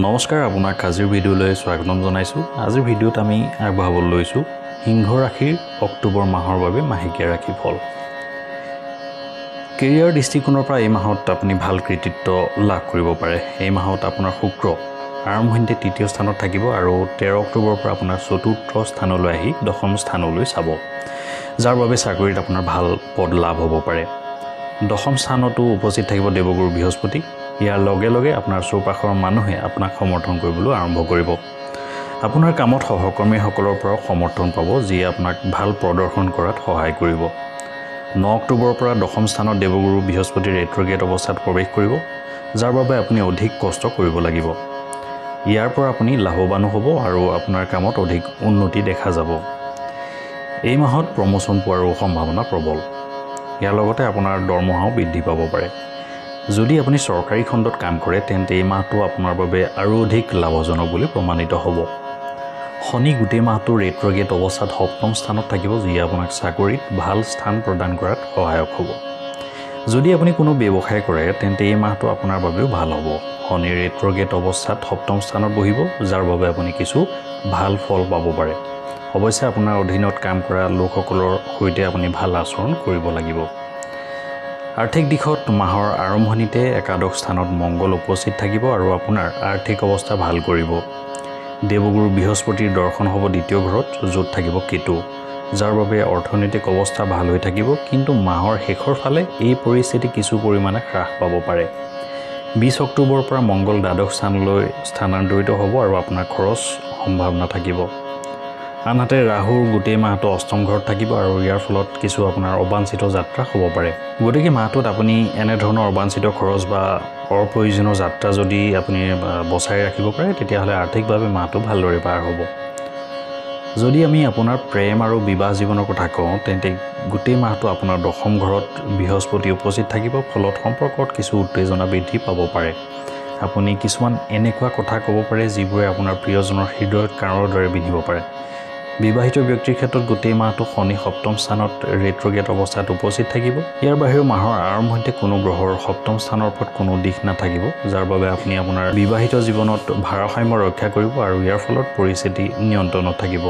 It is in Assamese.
নমস্কাৰ আপোনাক আজিৰ ভিডিঅ'লৈ স্বাগতম জনাইছোঁ। আজিৰ ভিডিঅ'ত আমি আগবঢ়াবলৈ লৈছোঁ সিংহ ৰাশিৰ অক্টোবৰ মাহৰ বাবে মাহেকীয়া ৰাশি ফল। কেৰিয়াৰ দৃষ্টিকোণৰ পৰা এই মাহত আপুনি ভাল কৃতিত্ব লাভ কৰিব পাৰে। এই মাহত আপোনাৰ শুক্ৰ আৰম্ভণিতে তৃতীয় স্থানত থাকিব আৰু 13 অক্টোবৰৰ পৰা আপোনাৰ চতুৰ্থ স্থানলৈ আহি দশম স্থানলৈ চাব, যাৰ বাবে চাকৰিত আপোনাৰ ভাল পদ লাভ হ'ব পাৰে। দশম স্থানতো উপস্থিত থাকিব দেৱগুৰু বৃহস্পতি। ইয়াৰ লগে লগে আপোনাৰ চৌপাশৰ মানুহে আপোনাক সমৰ্থন কৰিবলৈ আৰম্ভ কৰিব। আপোনাৰ কামত সহকৰ্মীসকলৰ পৰাও সমৰ্থন পাব, যিয়ে আপোনাক ভাল প্ৰদৰ্শন কৰাত সহায় কৰিব। 9 অক্টোবৰৰ পৰা দশম স্থানত দেৱগুৰু বৃহস্পতিৰ ৰেট্ৰগেড অৱস্থাত প্ৰৱেশ কৰিব, যাৰ বাবে আপুনি অধিক কষ্ট কৰিব লাগিব। ইয়াৰ পৰা আপুনি লাভৱানো হ'ব আৰু আপোনাৰ কামত অধিক উন্নতি দেখা যাব। এই মাহত প্ৰমোচন পোৱাৰো সম্ভাৱনা প্ৰবল। ইয়াৰ লগতে আপোনাৰ দৰমহাও বৃদ্ধি পাব পাৰে। যদি আপুনি চৰকাৰী খণ্ডত কাম কৰে তেন্তে এই মাহটো আপোনাৰ বাবে আৰু অধিক লাভজনক বুলি প্ৰমাণিত হ'ব। শনি গোটেই মাহটো ৰেট্ৰগেড অৱস্থাত সপ্তম স্থানত থাকিব, যিয়ে আপোনাক চাকৰিত ভাল স্থান প্ৰদান কৰাত সহায়ক হ'ব। যদি আপুনি কোনো ব্যৱসায় কৰে তেন্তে এই মাহটো আপোনাৰ বাবেও ভাল হ'ব। শনিৰ ৰেট্ৰগেড অৱস্থাত সপ্তম স্থানত বহিব, যাৰ বাবে আপুনি কিছু ভাল ফল পাব পাৰে। অৱশ্যে আপোনাৰ অধীনত কাম কৰা লোকসকলৰ সৈতে আপুনি ভাল আচৰণ কৰিব লাগিব। আৰ্থিক দিশত মাহৰ আৰম্ভণিতে একাদশ স্থানত মংগল উপস্থিত থাকিব আৰু আপোনাৰ আৰ্থিক অৱস্থা ভাল কৰিব। দেৱগুৰু বৃহস্পতিৰ দৰ্শন হ'ব দ্বিতীয় ঘৰত, য'ত থাকিব কেতু, যাৰ বাবে অৰ্থনৈতিক অৱস্থা ভাল হৈ থাকিব, কিন্তু মাহৰ শেষৰ ফালে এই পৰিস্থিতি কিছু পৰিমাণে হ্ৰাস পাব পাৰে। 20 অক্টোবৰৰ পৰা মংগল দ্বাদশ স্থানলৈ স্থানান্তৰিত হ'ব আৰু আপোনাৰ খৰচ সম্ভাৱনা থাকিব। আনহাতে ৰাহুৰ গোটেই মাহটো অষ্টম ঘৰত থাকিব আৰু ইয়াৰ ফলত কিছু আপোনাৰ অবাঞ্ছিত যাত্ৰা হ'ব পাৰে। গতিকে মাহটোত আপুনি এনেধৰণৰ অবাঞ্ছিত খৰচ বা অপ্ৰয়োজনীয় যাত্ৰা যদি আপুনি বচাই ৰাখিব পাৰে, তেতিয়াহ'লে আৰ্থিকভাৱে মাহটো ভালদৰে পাৰ হ'ব। যদি আমি আপোনাৰ প্ৰেম আৰু বিবাহ জীৱনৰ কথা কওঁ তেন্তে গোটেই মাহটো আপোনাৰ দশম ঘৰত বৃহস্পতি উপস্থিত থাকিব, ফলত সম্পৰ্কত কিছু উত্তেজনা বৃদ্ধি পাব পাৰে। আপুনি কিছুমান এনেকুৱা কথা ক'ব পাৰে যিবোৰে আপোনাৰ প্ৰিয়জনৰ হৃদয়ত কাঁড়ৰ দৰে বিন্ধিব পাৰে। বিবাহিত ব্যক্তিৰ ক্ষেত্ৰত গোটেই মাহটো শনি সপ্তম স্থানত ৰেট্ৰগেড অৱস্থাত উপস্থিত থাকিব। ইয়াৰ বাহিৰেও মাহৰ আৰম্ভণিতে কোনো গ্ৰহৰ সপ্তম স্থানৰ ওপৰত কোনো দিশ নাথাকিব, যাৰ বাবে আপুনি আপোনাৰ বিবাহিত জীৱনত ভাৰসাম্য ৰক্ষা কৰিব আৰু ইয়াৰ ফলত পৰিস্থিতি নিয়ন্ত্ৰণত থাকিব।